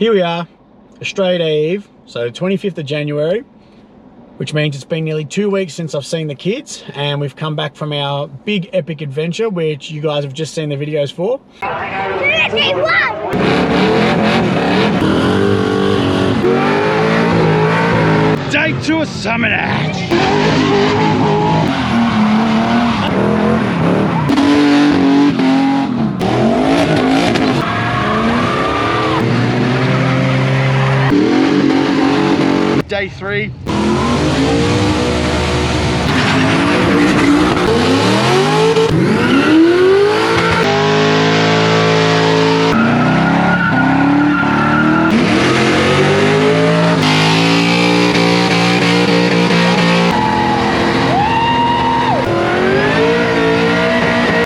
here we are, Australia Day Eve, so 25th of January, which means it's been nearly 2 weeks since I've seen the kids, and we've come back from our big epic adventure, which you guys have just seen the videos for. 3, 2, 1. Day 2 of Summit Hatch. Day 3.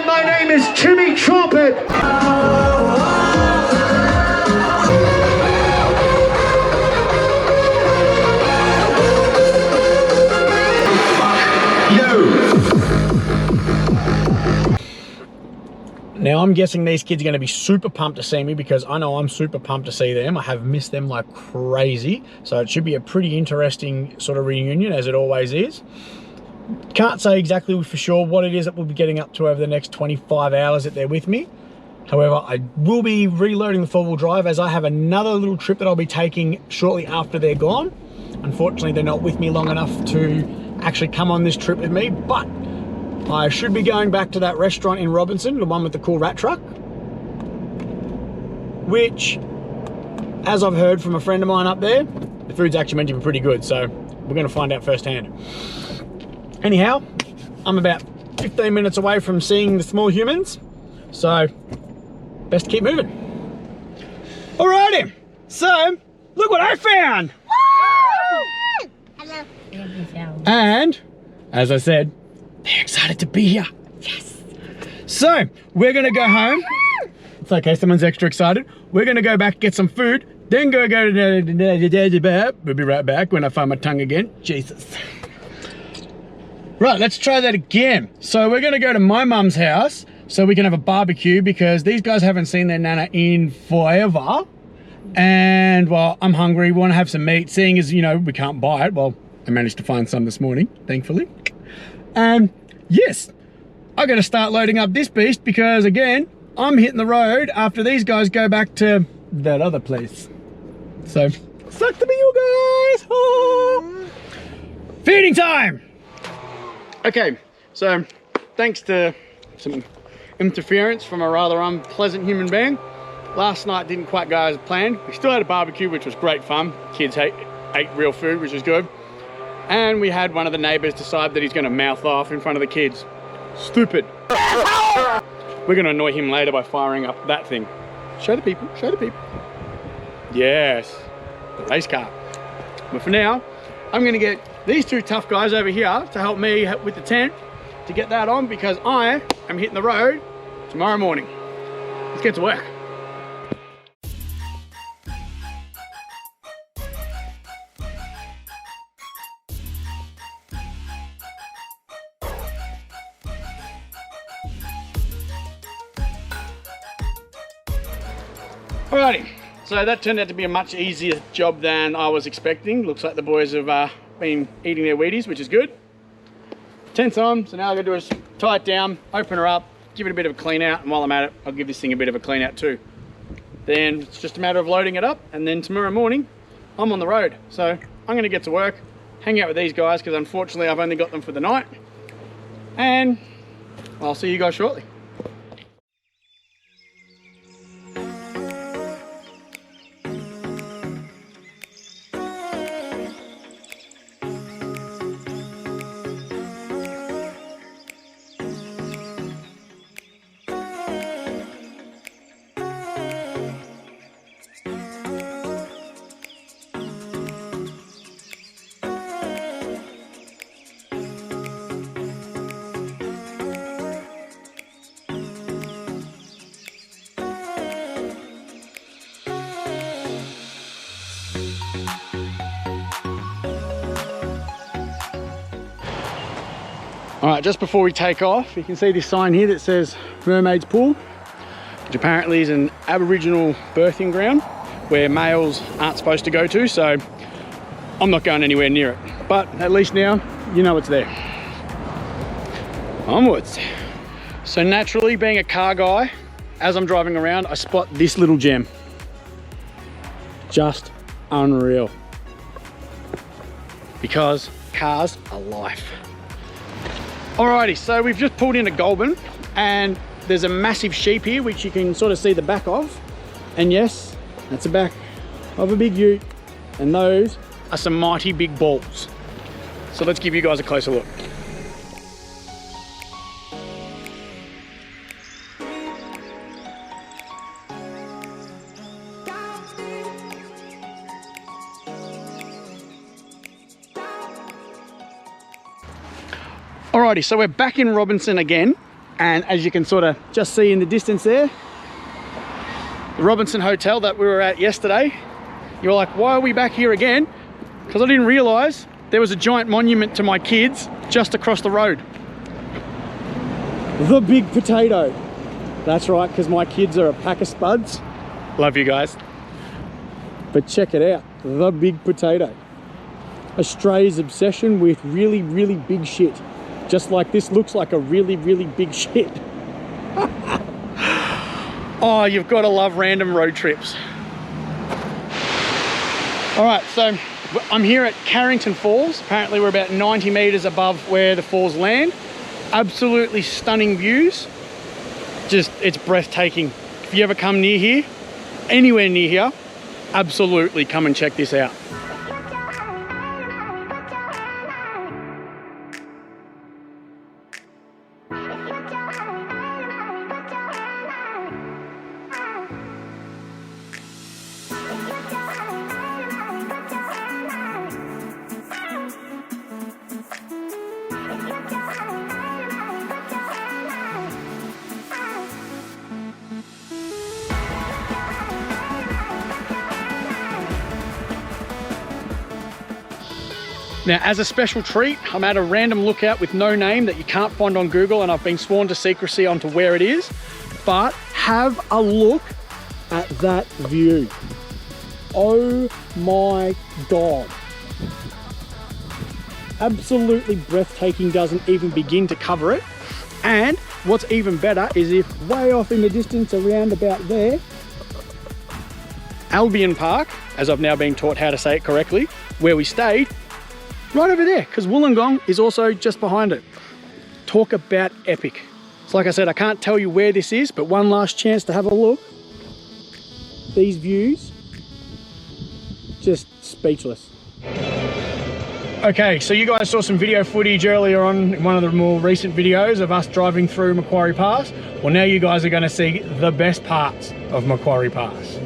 My name is Timmy Trumpet. Now I'm guessing these kids are going to be super pumped to see me, because I know I'm super pumped to see them. I have missed them like crazy, so it should be a pretty interesting sort of reunion, as it always is. Can't say exactly for sure what it is that we'll be getting up to over the next 25 hours that they're with me. However, I will be reloading the 4-wheel drive, as I have another little trip that I'll be taking shortly after they're gone. Unfortunately, they're not with me long enough to actually come on this trip with me, but I should be going back to that restaurant in Robinson, the one with the cool rat truck, which, as I've heard from a friend of mine up there, the food's actually meant to be pretty good, so we're going to find out firsthand. Anyhow, I'm about 15 minutes away from seeing the small humans, so best keep moving. Alrighty, so look what I found! Hello. And, as I said, they're excited to be here. Yes. So, we're gonna go home. It's okay, someone's extra excited. We're gonna go back, get some food, then go to we'll be right back when I find my tongue again. Jesus. Right, let's try that again. So we're gonna go to my mum's house so we can have a barbecue, because these guys haven't seen their nana in forever. And, well, I'm hungry, want to have some meat, seeing as, you know, we can't buy it. Well, I managed to find some this morning, thankfully. Yes, I gotta start loading up this beast, because again, I'm hitting the road after these guys go back to that other place. So, suck to be you guys! Oh. Feeding time! Okay, so thanks to some interference from a rather unpleasant human being, last night didn't quite go as planned. We still had a barbecue, which was great fun. Kids ate real food, which was good. And we had one of the neighbors decide that he's gonna mouth off in front of the kids. Stupid. We're gonna annoy him later by firing up that thing. Show the people, show the people. Yes, the race car. But for now, I'm gonna get these two tough guys over here to help me with the tent to get that on, because I am hitting the road tomorrow morning. Let's get to work. Alrighty, so that turned out to be a much easier job than I was expecting. Looks like the boys have been eating their Wheaties, which is good. Tent's on, so now all I gotta do is tie it down, open her up, give it a bit of a clean out, and while I'm at it, I'll give this thing a bit of a clean out too. Then it's just a matter of loading it up, and then tomorrow morning, I'm on the road. So I'm gonna get to work, hang out with these guys, because unfortunately I've only got them for the night, and I'll see you guys shortly. All right, just before we take off, you can see this sign here that says Mermaid's Pool, which apparently is an Aboriginal birthing ground. where males aren't supposed to go to, so I'm not going anywhere near it. But at least now, you know it's there. Onwards. So naturally, being a car guy, as I'm driving around, I spot this little gem. Just unreal. Because cars are life. Alrighty, so we've just pulled into Goulburn and there's a massive sheep here which you can sort of see the back of. And yes, that's the back of a big ute, and those are some mighty big balls. So let's give you guys a closer look. Alrighty, so we're back in Robinson again, and as you can sort of just see in the distance there, the Robinson Hotel that we were at yesterday. You're like, why are we back here again? Because I didn't realise there was a giant monument to my kids just across the road. The Big Potato. That's right, because my kids are a pack of spuds. Love you guys. But check it out, the Big Potato. Australia's obsession with really, really big shit. Just like this looks like a really, really big shit. Oh, you've got to love random road trips. All right, so I'm here at Carrington Falls. Apparently we're about 90 meters above where the falls land. Absolutely stunning views. Just, it's breathtaking. If you ever come near here, anywhere near here, absolutely come and check this out. Now, as a special treat, I'm at a random lookout with no name that you can't find on Google, and I've been sworn to secrecy onto where it is. But have a look at that view. Oh my God. Absolutely breathtaking, doesn't even begin to cover it. And what's even better is if way off in the distance around about there, Albion Park, as I've now been taught how to say it correctly, where we stayed, right over there, because Wollongong is also just behind it. Talk about epic. So like I said, I can't tell you where this is, but one last chance to have a look. These views, just speechless. Okay, so you guys saw some video footage earlier on in one of the more recent videos of us driving through Macquarie Pass. Well, now you guys are going to see the best parts of Macquarie Pass.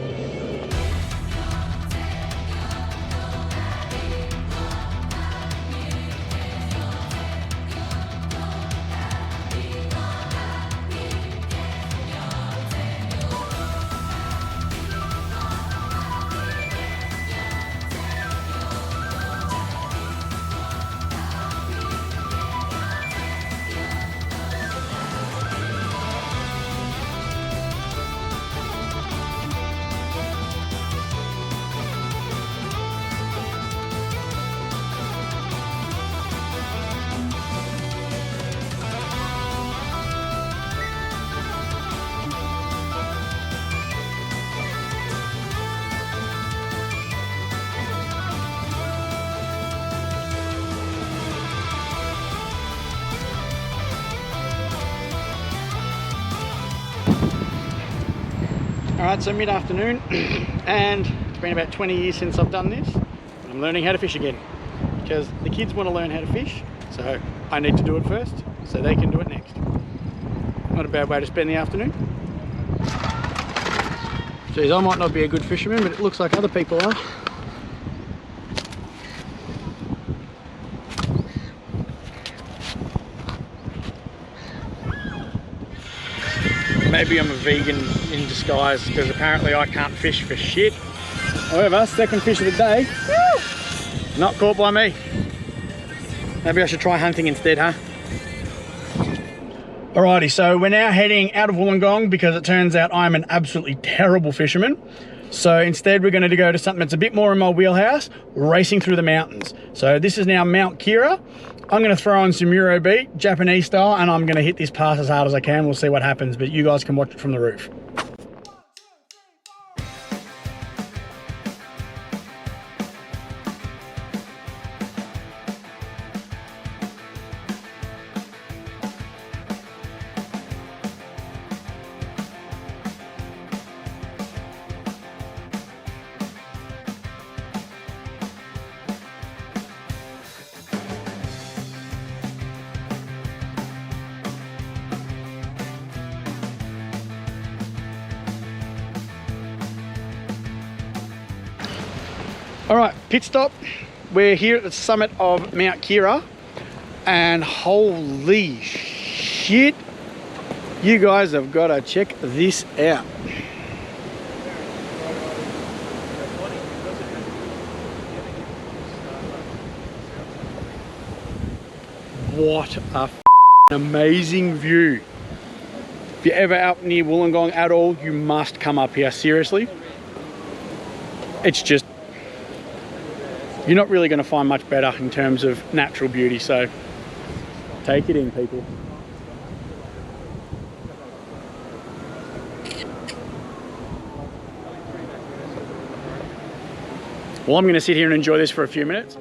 Alright, so mid-afternoon, and it's been about 20 years since I've done this. I'm learning how to fish again, because the kids want to learn how to fish, so I need to do it first, so they can do it next. Not a bad way to spend the afternoon. Geez, I might not be a good fisherman, but it looks like other people are. Maybe I'm a vegan in disguise, because apparently I can't fish for shit. However, second fish of the day, woo, not caught by me. Maybe I should try hunting instead, huh? Alrighty, so we're now heading out of Wollongong because it turns out I'm an absolutely terrible fisherman. So instead we're going to go to something that's a bit more in my wheelhouse, racing through the mountains. So this is now Mount Kira. I'm going to throw on some Eurobeat, Japanese style, and I'm going to hit this pass as hard as I can. We'll see what happens, but you guys can watch it from the roof. All right, pit stop. We're here at the summit of Mount Kira, and holy shit, you guys have got to check this out. What a amazing view. If you're ever out near Wollongong at all, you must come up here, seriously. It's just, you're not really going to find much better in terms of natural beauty, so take it in, people. Well, I'm going to sit here and enjoy this for a few minutes.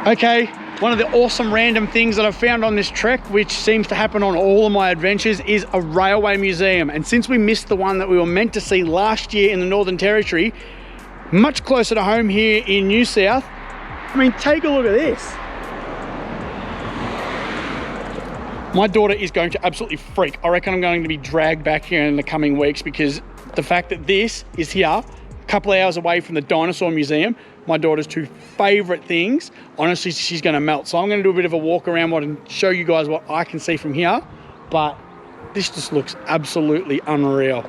Okay, one of the awesome random things that I've found on this trek, which seems to happen on all of my adventures, is a railway museum. And since we missed the one that we were meant to see last year in the Northern Territory, much closer to home here in New South, I mean, take a look at this. My daughter is going to absolutely freak. I reckon I'm going to be dragged back here in the coming weeks, because the fact that this is here, a couple of hours away from the Dinosaur Museum, my daughter's two favorite things, honestly, she's going to melt. So I'm going to do a bit of a walk around and show you guys what I can see from here, but this just looks absolutely unreal.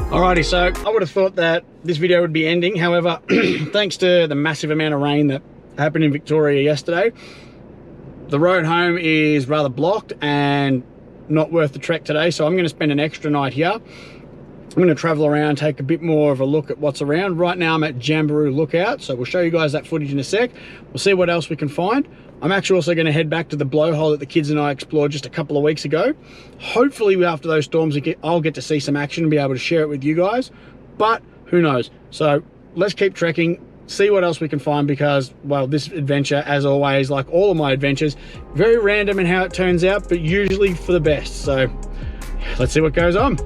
Alrighty, so I would have thought that this video would be ending. However, thanks to the massive amount of rain that happened in Victoria yesterday, the road home is rather blocked and not worth the trek today. So I'm going to spend an extra night here. I'm going to travel around, take a bit more of a look at what's around. Right now I'm at Jamboree Lookout, so we'll show you guys that footage in a sec. We'll see what else we can find. I'm actually also going to head back to the blowhole that the kids and I explored just a couple of weeks ago. Hopefully after those storms I'll get to see some action and be able to share it with you guys, but who knows. So let's keep trekking, see what else we can find, because, well, this adventure, as always, like all of my adventures, very random in how it turns out, but usually for the best. So let's see what goes on.